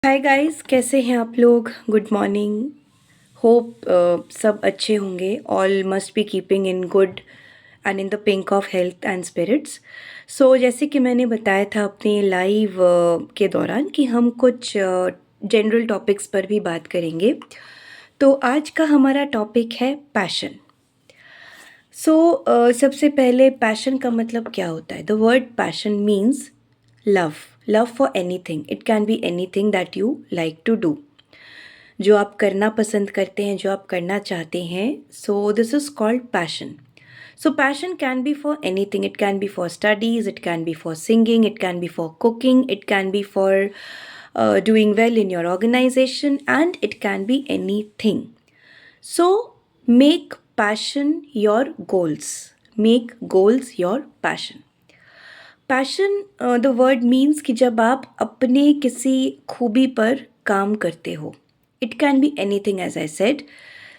Hi guys, कैसे हैं आप लोग? Good morning. होप सब अच्छे होंगे। All must be keeping in good and in the pink of health and spirits. So जैसे कि मैंने बताया था अपने लाइव के दौरान कि हम कुछ जनरल टॉपिक्स पर भी बात करेंगे। तो आज का हमारा टॉपिक है पैशन। सो सबसे पहले पैशन का मतलब क्या होता है? The word passion means love for anything. It can be anything that you like to do. जो आप करना पसंद करते हैं, जो आप करना चाहते हैं, so this is called passion. So passion can be for anything. It can be for studies, it can be for singing, it can be for cooking, it can be for doing well in your organization, and it can be anything. So make passion your goals. Make goals your passion. Passion the word means कि जब आप अपने किसी खूबी पर काम करते हो. It can be anything as I said.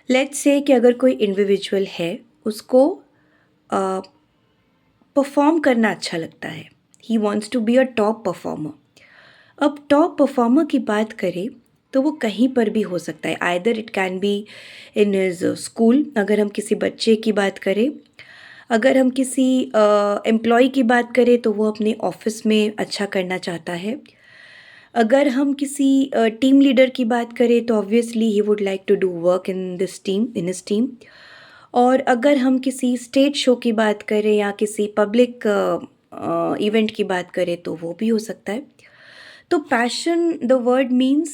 Let's say कि अगर कोई इंडिविजुअल है, उसको परफॉर्म करना अच्छा लगता है. He wants to be a top performer. अब टॉप परफॉर्मर की बात करें तो वो कहीं पर भी हो सकता है. Either it can be in his school, अगर हम किसी बच्चे की बात करें. अगर हम किसी एम्प्लॉय की बात करें तो वो अपने ऑफिस में अच्छा करना चाहता है. अगर हम किसी टीम लीडर की बात करें तो obviously he would like to do work in this team, in his team. और अगर हम किसी स्टेज शो की बात करें या किसी पब्लिक इवेंट की बात करें तो वो भी हो सकता है. तो passion the word means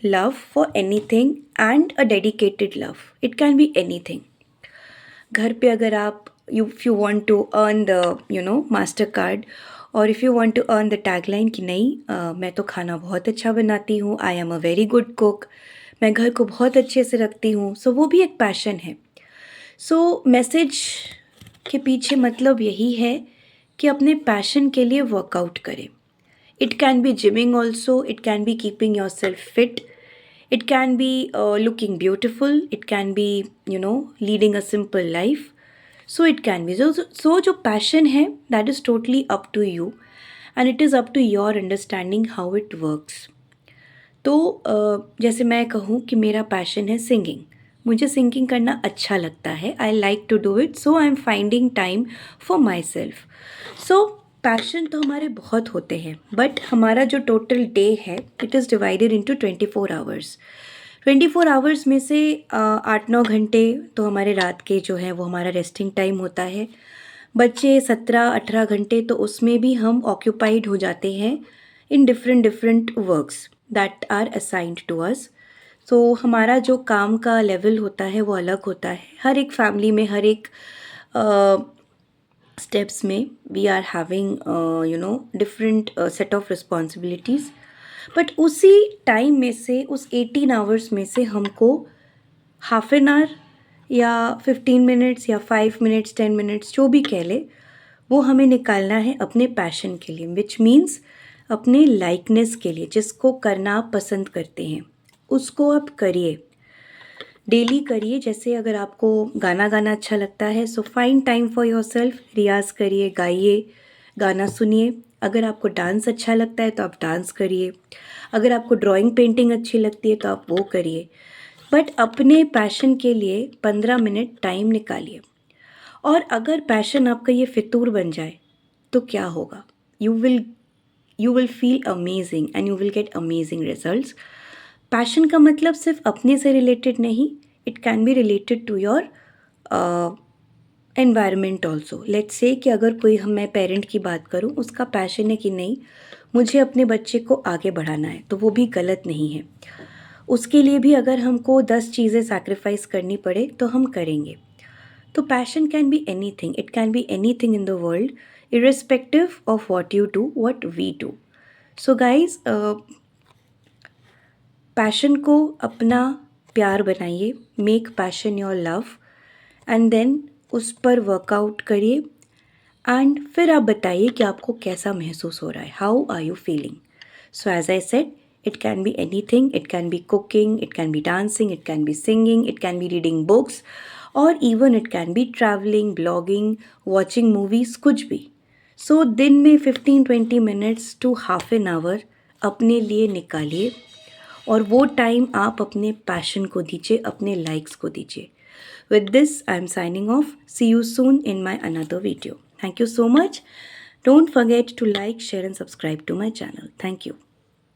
love for anything and a dedicated love. It can be anything. घर पे अगर आप if you want to earn the master card, और if you want to earn the tagline कि नहीं, मैं तो खाना बहुत अच्छा बनाती हूँ, I am a very good cook, मैं घर को बहुत अच्छे से रखती हूँ, सो वो भी एक पैशन है. सो मैसेज के पीछे मतलब यही है कि अपने पैशन के लिए वर्कआउट करें. It can be gymming also, it can be keeping yourself fit, it can be looking beautiful, it can be leading a simple life. So it can be so जो passion है that is totally up to you and it is up to your understanding how it works. तो जैसे मैं कहूँ कि मेरा passion है singing. मुझे सिंगिंग करना अच्छा लगता है. I like to do it, so I am finding time for myself. So passion तो हमारे बहुत होते हैं, बट हमारा जो टोटल डे है it is divided into 24 hours. 24 hours में से 8-9 घंटे तो हमारे रात के जो हैं वो हमारा रेस्टिंग टाइम होता है. बच्चे 17-18 घंटे, तो उसमें भी हम ऑक्यूपाइड हो जाते हैं in different different works that are assigned to us. So हमारा जो काम का लेवल होता है वो अलग होता है. हर एक फैमिली में, हर एक स्टेप्स में we are having different set of responsibilities. But उसी टाइम में से, उस 18 आवर्स में से हमको हाफ एन आवर या 15 मिनट्स या 5 मिनट्स 10 मिनट्स जो भी कह ले, वो हमें निकालना है अपने पैशन के लिए, विच मीन्स अपने लाइकनेस के लिए. जिसको करना आप पसंद करते हैं उसको आप करिए, डेली करिए. जैसे अगर आपको गाना गाना अच्छा लगता है, so find time for yourself. रियाज़ करिए, गाइए, गाना सुनिए. अगर आपको डांस अच्छा लगता है तो आप डांस करिए. अगर आपको ड्राइंग पेंटिंग अच्छी लगती है तो आप वो करिए. बट अपने पैशन के लिए 15 मिनट टाइम निकालिए. और अगर पैशन आपका ये फितूर बन जाए तो क्या होगा? You will feel amazing and you will get amazing results. Passion का मतलब सिर्फ अपने से रिलेटेड नहीं, it can be related to your environment also. Let's say कि अगर कोई मैं पेरेंट की बात करूँ, उसका पैशन है कि नहीं मुझे अपने बच्चे को आगे बढ़ाना है, तो वो भी गलत नहीं है. उसके लिए भी अगर हमको 10 चीज़ें सैक्रिफाइस करनी पड़े तो हम करेंगे. तो passion can be any thing. It can be any thing in the world, irrespective of what you do, what we do. So guys, passion को अपना प्यार बनाइए. Make passion your love and then उस पर वर्कआउट करिए. And फिर आप बताइए कि आपको कैसा महसूस हो रहा है. How are you feeling? So as I said, it can be anything. It can be cooking, it can be dancing, it can be singing, it can be reading books, or even it can be traveling, blogging, watching movies, कुछ भी. So दिन में 15-20 minutes to half an hour अपने लिए निकालिए और वो time आप अपने पैशन को दीजिए, अपने लाइक्स को दीजिए. With this, I'm signing off. See you soon in my another video. Thank you so much. Don't forget to like, share, and subscribe to my channel. Thank you.